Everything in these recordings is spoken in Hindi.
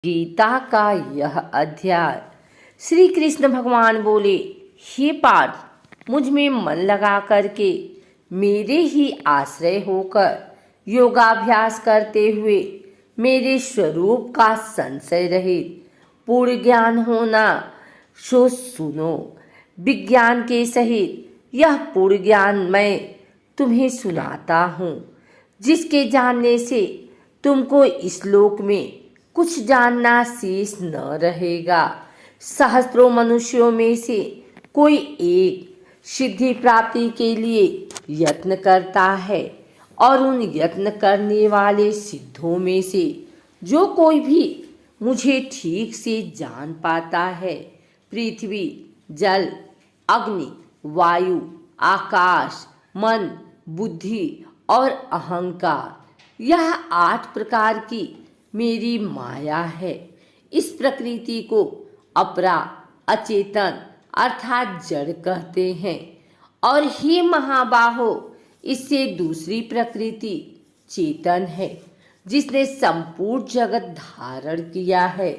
गीता का यह अध्याय। श्री कृष्ण भगवान बोले, हे पार्थ, मुझ में मन लगा करके मेरे ही आश्रय होकर योगाभ्यास करते हुए मेरे स्वरूप का संशय रहित पूर्ण ज्ञान होना सो सुनो। विज्ञान के सहित यह पूर्ण ज्ञान मैं तुम्हें सुनाता हूँ, जिसके जानने से तुमको इस लोक में कुछ जानना शेष न रहेगा। सहस्त्रों मनुष्यों में से कोई एक सिद्धि प्राप्ति के लिए यत्न करता है, और उन यत्न करने वाले सिद्धों में से जो कोई भी मुझे ठीक से जान पाता है, पृथ्वी, जल, अग्नि, वायु, आकाश, मन, बुद्धि और अहंकार, यह 8 प्रकार की मेरी माया है। इस प्रकृति को अपरा, अचेतन अर्थात जड़ कहते हैं। और हे महाबाहो, इससे दूसरी प्रकृति चेतन है, जिसने संपूर्ण जगत धारण किया है।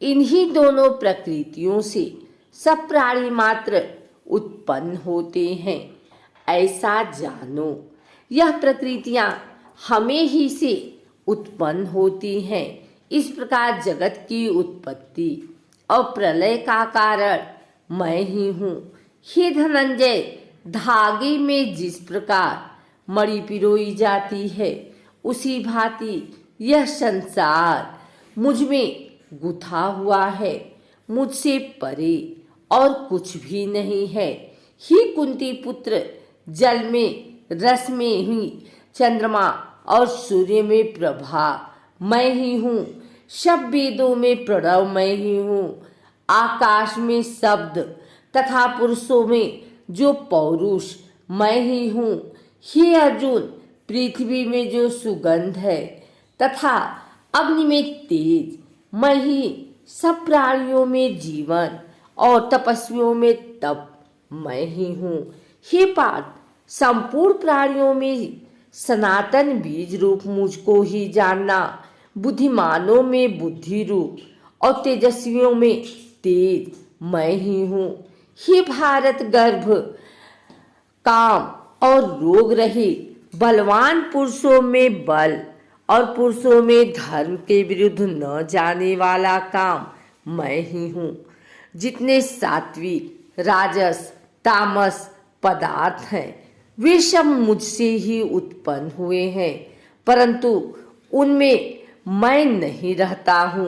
इन्हीं दोनों प्रकृतियों से सब प्राणी मात्र उत्पन्न होते हैं, ऐसा जानो। यह प्रकृतियां हमें ही से उत्पन्न होती हैं। इस प्रकार जगत की उत्पत्ति और प्रलय का कारण मैं ही हूँ। हे धनंजय, धागे में जिस प्रकार मणि पिरोई जाती है, उसी भांति यह संसार मुझ में गुथा हुआ है। मुझसे परे और कुछ भी नहीं है। ही कुंती पुत्र, जल में, रस में ही चंद्रमा और सूर्य में प्रभा मैं ही हूँ। सब वेदों में प्रणव मैं ही हूँ। आकाश में शब्द तथा पुरुषों में जो पौरुष मैं ही हूँ। हे अर्जुन, पृथ्वी में जो सुगंध है तथा अग्नि में तेज मैं ही। सब प्राणियों में जीवन और तपस्वियों में तप मैं ही हूँ। हे पार्थ, संपूर्ण प्राणियों में सनातन बीज रूप मुझको ही जानना। बुद्धिमानों में बुद्धि रूप और तेजस्वियों में तेज मैं ही हूँ। हे भारत, गर्भ, काम और रोग रहित बलवान पुरुषों में बल और पुरुषों में धर्म के विरुद्ध न जाने वाला काम मैं ही हूँ। जितने सात्विक, राजस, तामस पदार्थ हैं, वे सब मुझसे ही उत्पन्न हुए हैं, परंतु उनमें मैं नहीं रहता हूँ।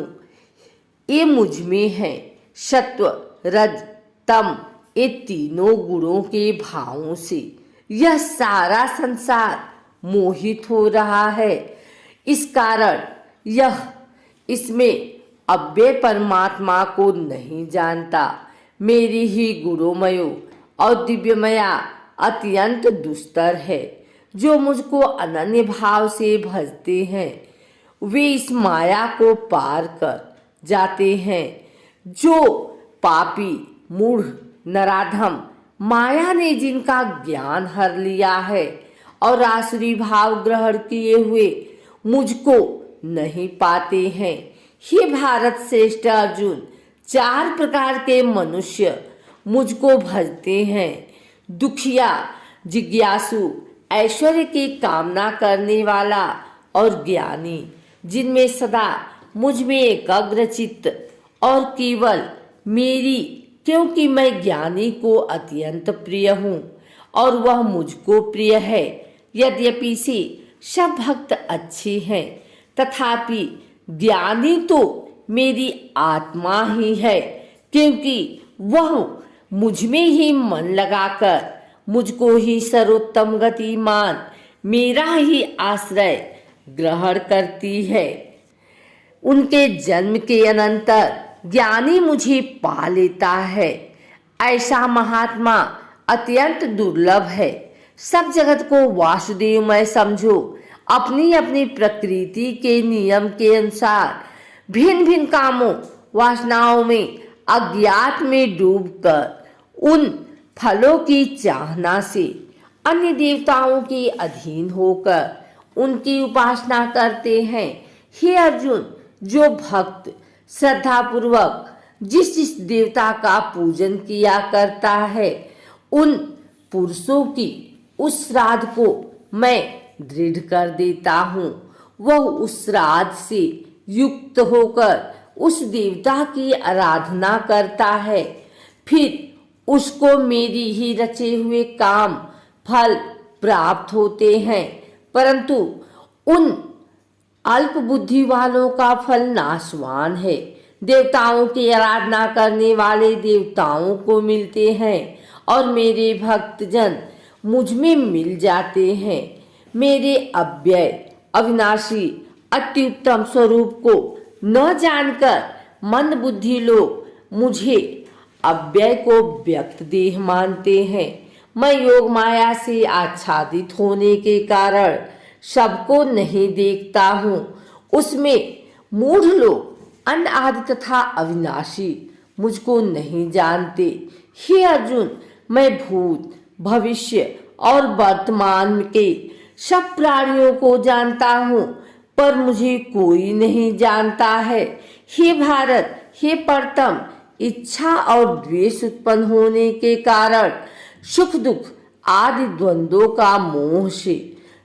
ये मुझ में है। सत्व, रज, तम, ये तीनों गुणों के भावों से यह सारा संसार मोहित हो रहा है। इस कारण यह इसमें अव्यय परमात्मा को नहीं जानता। मेरी ही गुणोमयो और दिव्यमया अत्यंत दुस्तर है। जो मुझको अनन्य भाव से भजते हैं, वे इस माया को पार कर जाते हैं। जो पापी, मूढ़, नराधम माया ने जिनका ज्ञान हर लिया है और आसुरी भाव ग्रहण किए हुए मुझको नहीं पाते हैं। हे भारत श्रेष्ठ अर्जुन, 4 प्रकार के मनुष्य मुझको भजते हैं। दुखिया, जिज्ञासु, ऐश्वर्य की कामना करने वाला और ज्ञानी, जिनमें सदा मुझ में एकाग्र चित्त और केवल मेरी, क्योंकि मैं ज्ञानी को अत्यंत प्रिय हूँ और वह मुझको प्रिय है। यद्यपि से सब भक्त अच्छे हैं, तथापि ज्ञानी तो मेरी आत्मा ही है, क्योंकि वह मुझ में ही मन लगाकर मुझको ही सर्वोत्तम गति मान मेरा ही आश्रय ग्रहण करती है। उनके जन्म के अनंतर ज्ञानी मुझे पा लेता है। ऐसा महात्मा अत्यंत दुर्लभ है। सब जगत को वासुदेवमय समझो। अपनी अपनी प्रकृति के नियम के अनुसार भिन्न भिन्न कामों, वासनाओं में अज्ञात में डूबकर उन फलों की चाहना से अन्य देवताओं के अधीन होकर उनकी उपासना करते हैं। हे अर्जुन, जो भक्त श्रद्धा पूर्वक जिस जिस देवता का पूजन किया करता है, उन पुरुषों की उस श्राद्ध को मैं दृढ़ कर देता हूँ। वह उस श्राद्ध से युक्त होकर उस देवता की आराधना करता है, फिर उसको मेरी ही रचे हुए काम फल प्राप्त होते हैं। परंतु उन अल्प बुद्धि वालों का फल नाशवान है। देवताओं की आराधना करने वाले देवताओं को मिलते हैं और मेरे भक्तजन मुझ में मिल जाते हैं। मेरे अव्यय अविनाशी अति उत्तम स्वरूप को न जानकर मंद बुद्धि लोग मुझे अव्यय को व्यक्त देह मानते हैं। मैं योग माया से आच्छादित होने के कारण सबको नहीं देखता हूँ। उसमें मूढ़ लोग अनादि तथा अविनाशी मुझको नहीं जानते। हे अर्जुन, मैं भूत भविष्य और वर्तमान के सब प्राणियों को जानता हूँ, पर मुझे कोई नहीं जानता है। हे भारत, हे परतम, इच्छा और द्वेष उत्पन्न होने के कारण सुख दुख आदि द्वंद्वों का मोह से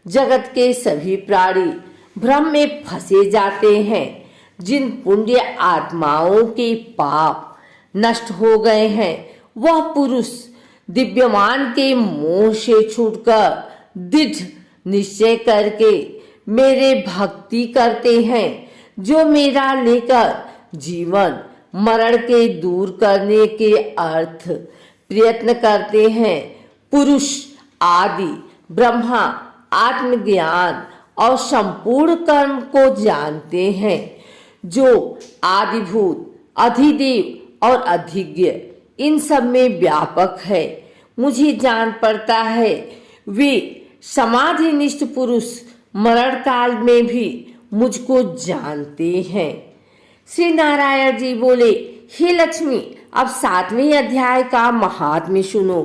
जगत के सभी प्राणी भ्रम में फंसे जाते हैं। जिन पुण्य आत्माओं के पाप नष्ट हो गए हैं, वह पुरुष दिव्यमान के मोह से छूटकर दृढ़ निश्चय करके मेरे भक्ति करते हैं, जो मेरा लेकर जीवन मरण के दूर करने के अर्थ प्रयत्न करते हैं। पुरुष आदि ब्रह्मा आत्मज्ञान और संपूर्ण कर्म को जानते हैं, जो आदिभूत अधिदेव और अधिज्ञ इन सब में व्यापक है। मुझे जान पड़ता है वे समाधिनिष्ठ पुरुष मरण काल में भी मुझको जानते हैं। श्री नारायण जी बोले, हे लक्ष्मी, अब 7वें अध्याय का महात्म्य सुनो।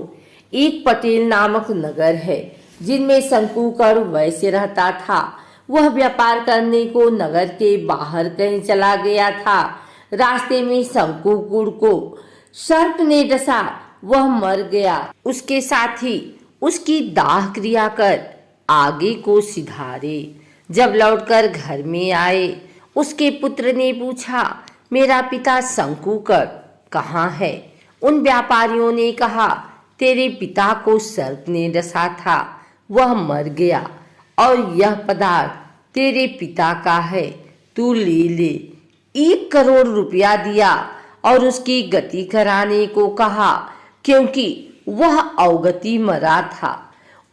एक पटेल नामक नगर है, जिनमें शंकुकर वैश्य रहता था। वह व्यापार करने को नगर के बाहर कहीं चला गया था। रास्ते में शंकुकुड़ को सर्प ने डसा, वह मर गया। उसके साथी उसकी दाह क्रिया कर आगे को सिधारे। जब लौटकर घर में आए, उसके पुत्र ने पूछा, मेरा पिता शंकुकर कहाँ है? उन व्यापारियों ने कहा, तेरे पिता को सर्प ने डसा था, वह मर गया और यह पदार्थ तेरे पिता का है, तू ले ले। 1 करोड़ रुपया दिया और उसकी गति कराने को कहा, क्योंकि वह अवगति मरा था।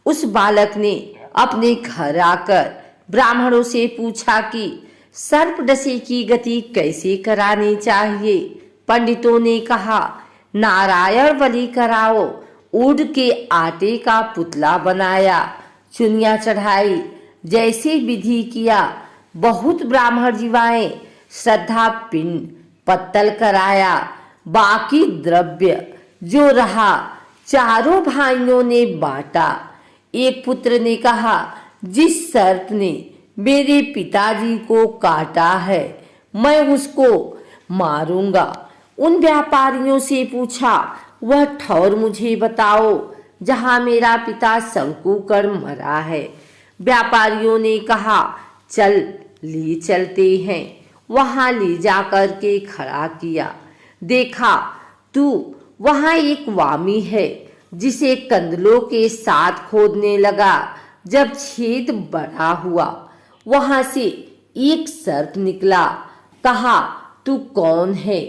उस बालक ने अपने घर आकर ब्राह्मणों से पूछा कि सर्प डसे की गति कैसे करानी चाहिए। पंडितों ने कहा, नारायण बलि कराओ। ऊद के आटे का पुतला बनाया, चुनिया चढ़ाई, जैसे विधि किया। बहुत ब्राह्मण जीवाएं श्रद्धा पिंड पत्तल कराया। बाकी द्रव्य जो रहा चारों भाइयों ने बांटा। एक पुत्र ने कहा, जिस सर्प ने मेरे पिताजी को काटा है, मैं उसको मारूंगा। उन व्यापारियों से पूछा, वह ठौर मुझे बताओ जहां मेरा पिता शंकुकर मरा है। व्यापारियों ने कहा, चल ले चलते हैं। वहां ले जाकर के खड़ा किया। देखा तू वहां एक वामी है, जिसे कंदलों के साथ खोदने लगा। जब छेद बड़ा हुआ, वहां से एक सर्प निकला। कहा, तू कौन है?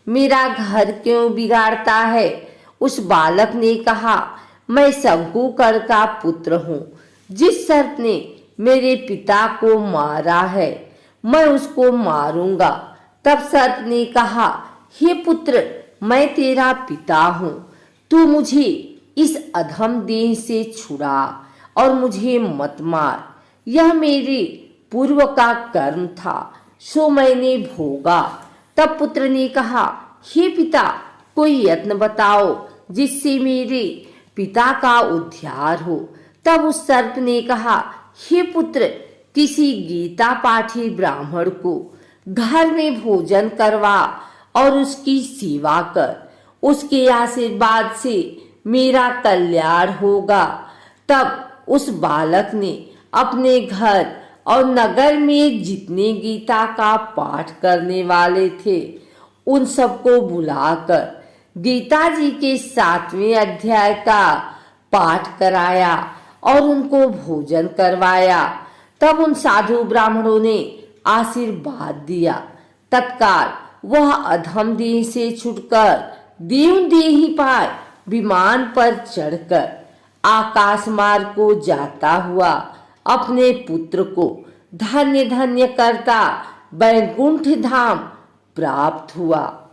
मेरा घर क्यों बिगाड़ता है? उस बालक ने कहा, मैं शंकुकर का पुत्र हूँ। जिस सर्प ने मेरे पिता को मारा है, मैं उसको मारूंगा। तब सर्प ने कहा, हे पुत्र, मैं तेरा पिता हूँ। तू मुझे इस अधम देह से छुड़ा और मुझे मत मार। यह मेरे पूर्व का कर्म था, सो मैंने भोगा। तब पुत्र ने कहा, हे पिता, कोई यत्न बताओ जिससे मेरे पिता का उद्धार हो। तब उस सर्प ने कहा, हे पुत्र, किसी गीता पाठी ब्राह्मण को घर में भोजन करवा और उसकी सेवा कर। उसके आशीर्वाद से मेरा कल्याण होगा। तब उस बालक ने अपने घर और नगर में जितने गीता का पाठ करने वाले थे उन सबको बुलाकर गीता जी के 7वें अध्याय का पाठ कराया और उनको भोजन करवाया। तब उन साधु ब्राह्मणों ने आशीर्वाद दिया। तत्काल वह अधम देह से छुटकर देव देही पाए विमान पर चढ़कर आकाश मार्ग को जाता हुआ अपने पुत्र को धन्य धन्य करता वैकुंठ धाम प्राप्त हुआ।